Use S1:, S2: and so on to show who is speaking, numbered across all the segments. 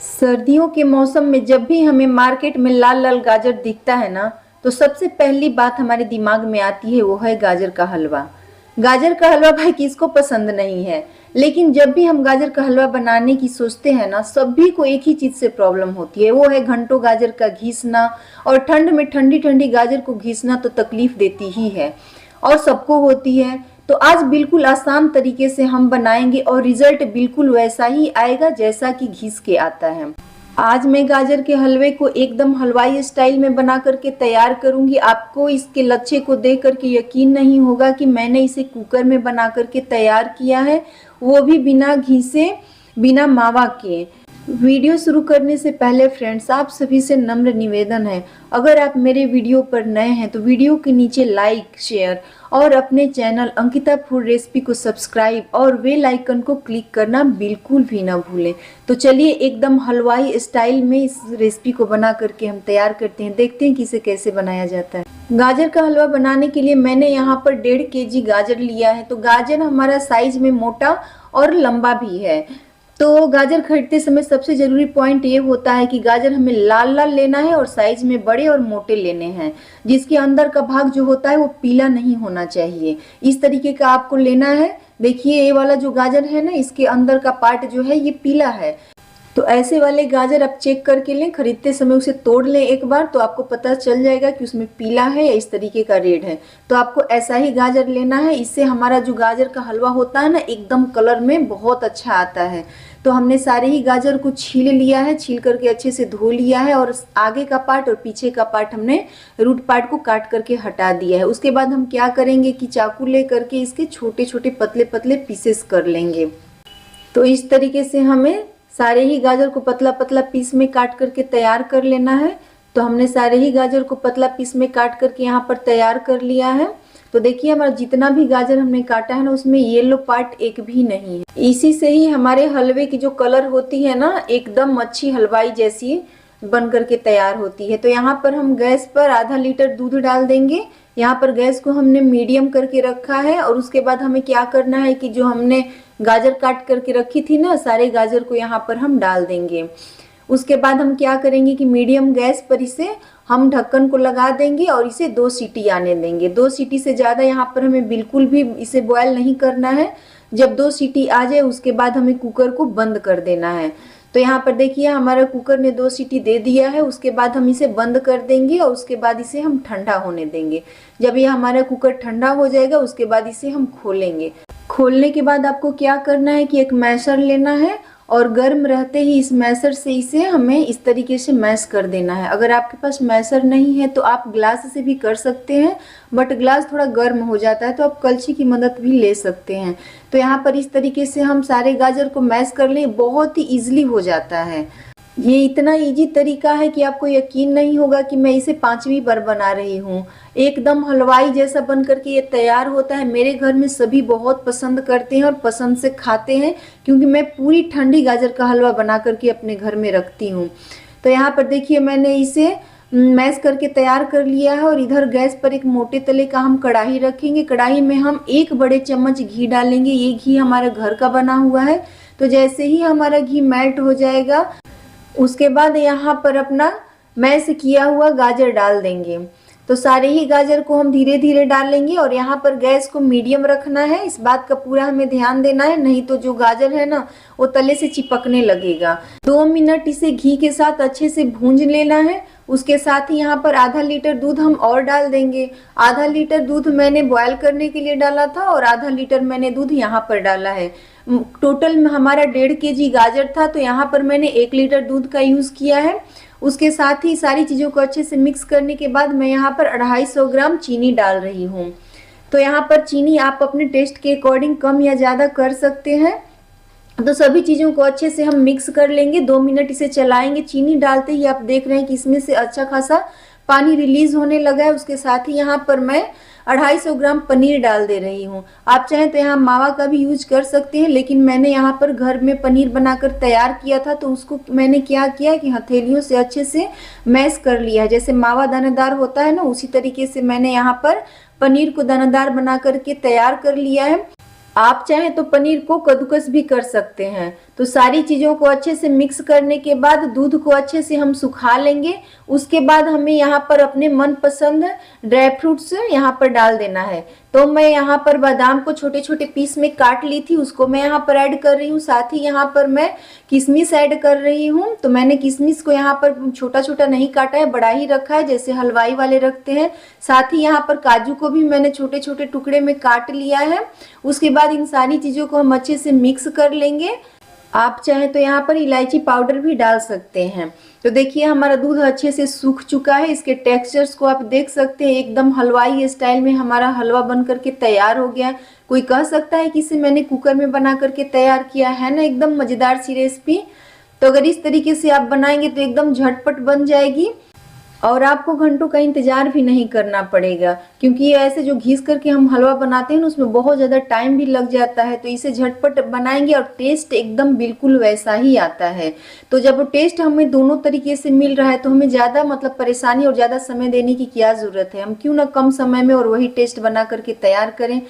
S1: सर्दियों के मौसम में जब भी हमें मार्केट में लाल लाल गाजर दिखता है ना, तो सबसे पहली बात हमारे दिमाग में आती है वो है गाजर का हलवा। गाजर का हलवा भाई किसको पसंद नहीं है। लेकिन जब भी हम गाजर का हलवा बनाने की सोचते हैं ना, सभी को एक ही चीज से प्रॉब्लम होती है, वो है घंटों गाजर का घिसना। और ठंड में ठंडी ठंडी गाजर को घिसना तो तकलीफ देती ही है और सबको होती है। तो आज बिल्कुल आसान तरीके से हम बनाएंगे और रिजल्ट बिल्कुल वैसा ही आएगा जैसा कि घिस के आता है। आज मैं गाजर के हलवे को एकदम हलवाई स्टाइल में बना करके तैयार करूंगी। आपको इसके लच्छे को देख करके यकीन नहीं होगा कि मैंने इसे कुकर में बना करके तैयार किया है, वो भी बिना घिसे, बिना मावा के। वीडियो शुरू करने से पहले फ्रेंड्स, आप सभी से नम्र निवेदन है, अगर आप मेरे वीडियो पर नए हैं तो वीडियो के नीचे लाइक, शेयर और अपने चैनल अंकिता फूड रेसिपी को सब्सक्राइब और बेल आइकन को क्लिक करना बिल्कुल भी ना भूलें। तो चलिए एकदम हलवाई स्टाइल में इस रेसिपी को बना करके हम तैयार करते हैं। देखते हैं कि इसे कैसे बनाया जाता है। गाजर का हलवा बनाने के लिए मैंने यहाँ पर 1.5 kg गाजर लिया है। तो गाजर हमारा साइज में मोटा और लंबा भी है। तो गाजर खरीदते समय सबसे जरूरी पॉइंट ये होता है कि गाजर हमें लाल लाल लेना है और साइज में बड़े और मोटे लेने हैं, जिसके अंदर का भाग जो होता है वो पीला नहीं होना चाहिए। इस तरीके का आपको लेना है। देखिए ये वाला जो गाजर है ना, इसके अंदर का पार्ट जो है ये पीला है। तो ऐसे वाले गाजर आप चेक करके लें, खरीदते समय उसे तोड़ लें एक बार, तो आपको पता चल जाएगा कि उसमें पीला है या इस तरीके का रेड है। तो आपको ऐसा ही गाजर लेना है। इससे हमारा जो गाजर का हलवा होता है ना, एकदम कलर में बहुत अच्छा आता है। तो हमने सारे ही गाजर को छील लिया है, छील करके अच्छे से धो लिया है और आगे का पार्ट और पीछे का पार्ट हमने रूट पार्ट को काट करके हटा दिया है। उसके बाद हम क्या करेंगे कि चाकू ले करके इसके छोटे छोटे पतले पतले पीसेस कर लेंगे। तो इस तरीके से हमें सारे ही गाजर को पतला पतला पीस में काट करके तैयार कर लेना है। तो हमने सारे ही गाजर को पतला पीस में काट करके यहाँ पर तैयार कर लिया है। तो देखिए हमारा जितना भी गाजर हमने काटा है ना, उसमें येलो पार्ट एक भी नहीं है। इसी से ही हमारे हलवे की जो कलर होती है ना, एकदम अच्छी हलवाई जैसी बन करके तैयार होती है। तो यहाँ पर हम गैस पर आधा लीटर दूध डाल देंगे। यहाँ पर गैस को हमने मीडियम करके रखा है। और उसके बाद हमें क्या करना है कि जो हमने गाजर काट करके रखी थी ना, सारे गाजर को यहाँ पर हम डाल देंगे। उसके बाद हम क्या करेंगे कि मीडियम गैस पर इसे हम ढक्कन को लगा देंगे और इसे 2 सीटी आने देंगे। 2 सीटी से ज़्यादा यहाँ पर हमें बिल्कुल भी इसे बॉयल नहीं करना है। जब 2 सीटी आ जाए उसके बाद हमें कुकर को बंद कर देना है। तो यहाँ पर देखिए हमारा कुकर ने 2 सीटी दे दिया है। उसके बाद हम इसे बंद कर देंगे और उसके बाद इसे हम ठंडा होने देंगे। जब ये हमारा कुकर ठंडा हो जाएगा उसके बाद इसे हम खोलेंगे। खोलने के बाद आपको क्या करना है कि एक मैशर लेना है और गर्म रहते ही इस मैशर से इसे हमें इस तरीके से मैश कर देना है। अगर आपके पास मैशर नहीं है तो आप ग्लास से भी कर सकते हैं, बट ग्लास थोड़ा गर्म हो जाता है तो आप कलछी की मदद भी ले सकते हैं। तो यहाँ पर इस तरीके से हम सारे गाजर को मैश कर लें, बहुत ही ईजिली हो जाता है। ये इतना इजी तरीका है कि आपको यकीन नहीं होगा कि मैं इसे 5वीं बार बना रही हूँ। एकदम हलवाई जैसा बन करके ये तैयार होता है। मेरे घर में सभी बहुत पसंद करते हैं और पसंद से खाते हैं, क्योंकि मैं पूरी ठंडी गाजर का हलवा बना करके अपने घर में रखती हूँ। तो यहाँ पर देखिए मैंने इसे मैश करके तैयार कर लिया है। और इधर गैस पर एक मोटे तले का हम कढ़ाई रखेंगे। कढ़ाई में हम 1 बड़े चम्मच घी डालेंगे। ये घी हमारा घर का बना हुआ है। तो जैसे ही हमारा घी मेल्ट हो जाएगा उसके बाद यहाँ पर अपना मैश किया हुआ गाजर डाल देंगे। तो सारे ही गाजर को हम धीरे धीरे डालेंगे और यहाँ पर गैस को मीडियम रखना है। इस बात का पूरा हमें ध्यान देना है, नहीं तो जो गाजर है ना वो तले से चिपकने लगेगा। 2 मिनट इसे घी के साथ अच्छे से भूंज लेना है। उसके साथ ही यहाँ पर आधा लीटर दूध हम और डाल देंगे। आधा लीटर दूध मैंने बॉयल करने के लिए डाला था और आधा लीटर मैंने दूध यहाँ पर डाला है। टोटल में हमारा 1.5 kg गाजर था, तो यहाँ पर मैंने 1 लीटर दूध का यूज़ किया है। उसके साथ ही सारी चीज़ों को अच्छे से मिक्स करने के बाद मैं यहाँ पर 250 ग्राम चीनी डाल रही हूँ। तो यहाँ पर चीनी आप अपने टेस्ट के अकॉर्डिंग कम या ज़्यादा कर सकते हैं। तो सभी चीज़ों को अच्छे से हम मिक्स कर लेंगे। 2 मिनट इसे चलाएंगे। चीनी डालते ही आप देख रहे हैं कि इसमें से अच्छा खासा पानी रिलीज होने लगा है। उसके साथ ही यहाँ पर मैं 250 ग्राम पनीर डाल दे रही हूँ। आप चाहें तो यहाँ मावा का भी यूज कर सकते हैं, लेकिन मैंने यहाँ पर घर में पनीर बनाकर तैयार किया था, तो उसको मैंने क्या किया कि हथेलियों से अच्छे से मैश कर लिया है। जैसे मावा दानेदार होता है ना, उसी तरीके से मैंने यहाँ पर पनीर को दानेदार बना करके तैयार कर लिया है। आप चाहें तो पनीर को कद्दूकस भी कर सकते हैं। तो तो सारी चीज़ों को अच्छे से मिक्स करने के बाद दूध को अच्छे से हम सुखा लेंगे। उसके बाद हमें यहाँ पर अपने मनपसंद ड्राई फ्रूट्स यहाँ पर डाल देना है। तो मैं यहाँ पर बादाम को छोटे छोटे पीस में काट ली थी, उसको मैं यहाँ पर ऐड कर रही हूँ। साथ ही यहाँ पर मैं किशमिश ऐड कर रही हूँ। तो मैंने किशमिश को यहाँ पर छोटा छोटा नहीं काटा है, बड़ा ही रखा है जैसे हलवाई वाले रखते हैं। साथ ही यहाँ पर काजू को भी मैंने छोटे छोटे टुकड़े में काट लिया है। उसके बाद इन सारी चीज़ों को हम अच्छे से मिक्स कर लेंगे। आप चाहें तो यहाँ पर इलायची पाउडर भी डाल सकते हैं। तो देखिए हमारा दूध अच्छे से सूख चुका है। इसके टेक्सचर्स को आप देख सकते हैं, एकदम हलवाई स्टाइल में हमारा हलवा बन करके तैयार हो गया है। कोई कह सकता है कि इसे मैंने कुकर में बना करके तैयार किया है ना, एकदम मज़ेदार सी रेसिपी। तो अगर इस तरीके से आप बनाएंगे तो एकदम झटपट बन जाएगी और आपको घंटों का इंतजार भी नहीं करना पड़ेगा, क्योंकि ये ऐसे जो घिस करके हम हलवा बनाते हैं ना उसमें बहुत ज़्यादा टाइम भी लग जाता है। तो इसे झटपट बनाएंगे और टेस्ट एकदम बिल्कुल वैसा ही आता है। तो जब टेस्ट हमें दोनों तरीके से मिल रहा है तो हमें ज़्यादा परेशानी और ज़्यादा समय देने की क्या ज़रूरत है। हम क्यों ना कम समय में और वही टेस्ट बना करके तैयार करें।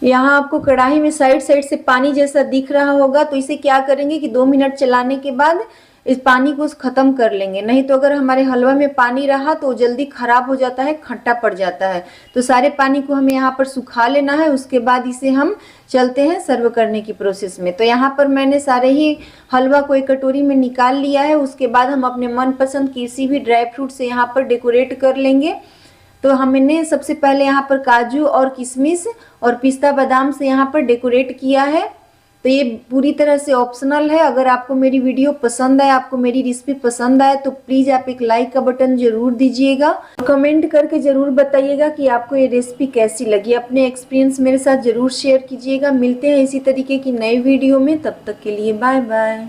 S1: यहाँ आपको कढ़ाई में साइड साइड से पानी जैसा दिख रहा होगा, तो इसे क्या करेंगे कि 2 मिनट चलाने के बाद इस पानी को खत्म कर लेंगे। नहीं तो अगर हमारे हलवा में पानी रहा तो जल्दी खराब हो जाता है, खट्टा पड़ जाता है। तो सारे पानी को हमें यहाँ पर सुखा लेना है। उसके बाद इसे हम चलते हैं सर्व करने की प्रोसेस में। तो यहाँ पर मैंने सारे ही हलवा को एक कटोरी में निकाल लिया है। उसके बाद हम अपने मनपसंद किसी भी ड्राई फ्रूट से यहाँ पर डेकोरेट कर लेंगे। तो हमने सबसे पहले यहाँ पर काजू और किशमिश और पिस्ता बादाम से यहाँ पर डेकोरेट किया है। तो ये पूरी तरह से ऑप्शनल है। अगर आपको मेरी वीडियो पसंद आए, आपको मेरी रेसिपी पसंद आए तो प्लीज़ आप एक लाइक का बटन जरूर दीजिएगा और कमेंट करके ज़रूर बताइएगा कि आपको ये रेसिपी कैसी लगी। अपने एक्सपीरियंस मेरे साथ ज़रूर शेयर कीजिएगा। मिलते हैं इसी तरीके की नई वीडियो में, तब तक के लिए बाय बाय।